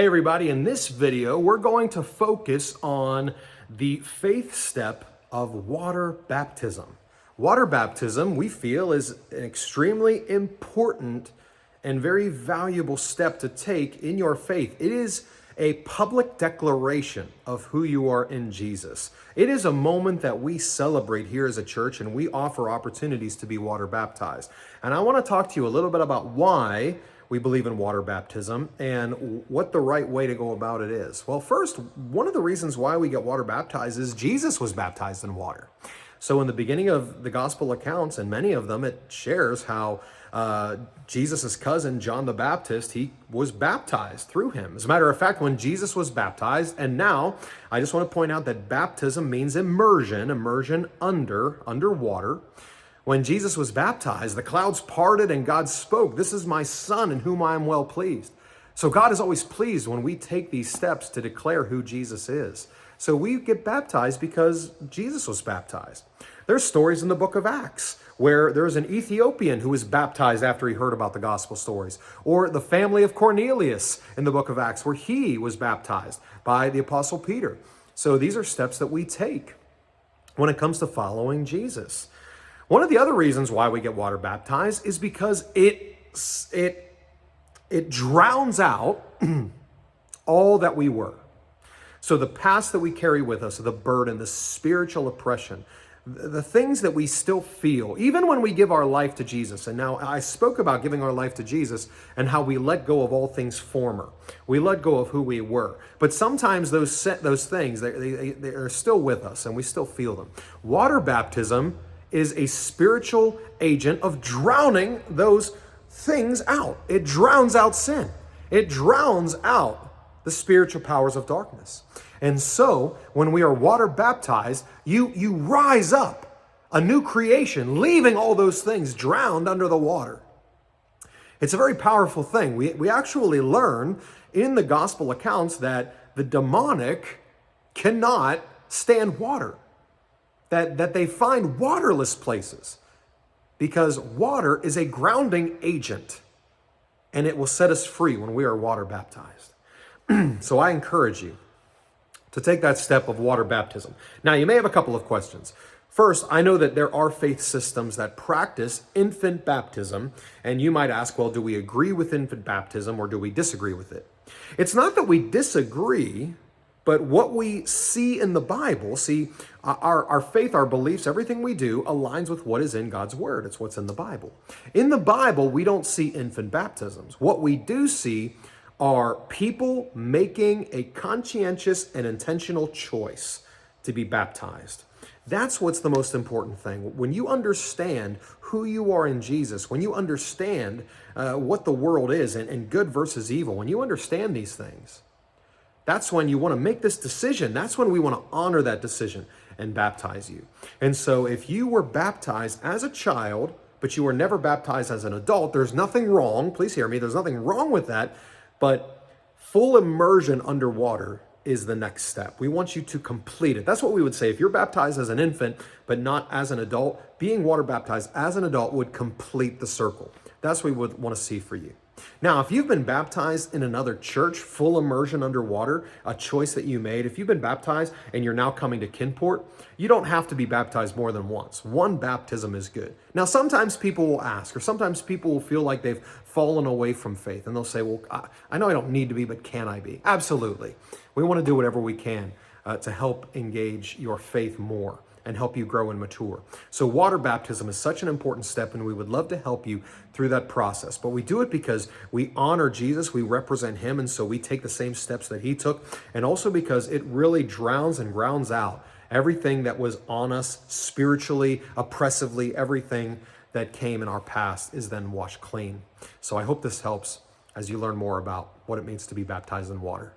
Hey everybody, in this video, we're going to focus on the faith step of water baptism. Water baptism, we feel, is an extremely important and very valuable step to take in your faith. It is a public declaration of who you are in Jesus. It is a moment that we celebrate here as a church, and we offer opportunities to be water baptized. And I want to talk to you a little bit about why we believe in water baptism and what the right way to go about it is. Well, first, one of the reasons why we get water baptized is Jesus was baptized in water. So in the beginning of the gospel accounts, and many of them, it shares how Jesus' cousin, John the Baptist, he was baptized through him. As a matter of fact, when Jesus was baptized, and now I just want to point out that baptism means immersion underwater. When Jesus was baptized, the clouds parted and God spoke, "This is my son in whom I am well pleased." So God is always pleased when we take these steps to declare who Jesus is. So we get baptized because Jesus was baptized. There's stories in the book of Acts where there's an Ethiopian who was baptized after he heard about the gospel stories. Or the family of Cornelius in the book of Acts where he was baptized by the apostle Peter. So these are steps that we take when it comes to following Jesus. One of the other reasons why we get water baptized is because it drowns out all that we were. So the past that we carry with us, the burden, the spiritual oppression, the things that we still feel, even when we give our life to Jesus. And now I spoke about giving our life to Jesus and how we let go of all things former. We let go of who we were. But sometimes those things, they are still with us and we still feel them. Water baptism is a spiritual agent of drowning those things out. It drowns out sin. It drowns out the spiritual powers of darkness. And so when we are water baptized, you rise up, a new creation, leaving all those things drowned under the water. It's a very powerful thing. We actually learn in the gospel accounts that the demonic cannot stand water. That they find waterless places because water is a grounding agent and it will set us free when we are water baptized. So I encourage you to take that step of water baptism. Now, you may have a couple of questions. First, I know that there are faith systems that practice infant baptism, and you might ask, well, do we agree with infant baptism or do we disagree with it? It's not that we disagree, but what we see in the Bible, our faith, our beliefs, everything we do aligns with what is in God's word. It's what's in the Bible. In the Bible, we don't see infant baptisms. What we do see are people making a conscientious and intentional choice to be baptized. That's what's the most important thing. When you understand who you are in Jesus, when you understand what the world is and good versus evil, when you understand these things, that's when you want to make this decision. That's when we want to honor that decision and baptize you. And so if you were baptized as a child, but you were never baptized as an adult, there's nothing wrong. Please hear me. There's nothing wrong with that. But full immersion underwater is the next step. We want you to complete it. That's what we would say. If you're baptized as an infant, but not as an adult, being water baptized as an adult would complete the circle. That's what we would want to see for you. Now, if you've been baptized in another church, full immersion underwater, a choice that you made, if you've been baptized and you're now coming to Kinport, you don't have to be baptized more than once. One baptism is good. Now, sometimes people will ask, or sometimes people will feel like they've fallen away from faith, and they'll say, well, I know I don't need to be, but can I be? Absolutely. We want to do whatever we can to help engage your faith more and help you grow and mature. So water baptism is such an important step, and we would love to help you through that process. But we do it because we honor Jesus, we represent him, and so we take the same steps that he took, and also because it really drowns and grounds out everything that was on us spiritually, oppressively. Everything that came in our past is then washed clean. So I hope this helps as you learn more about what it means to be baptized in water.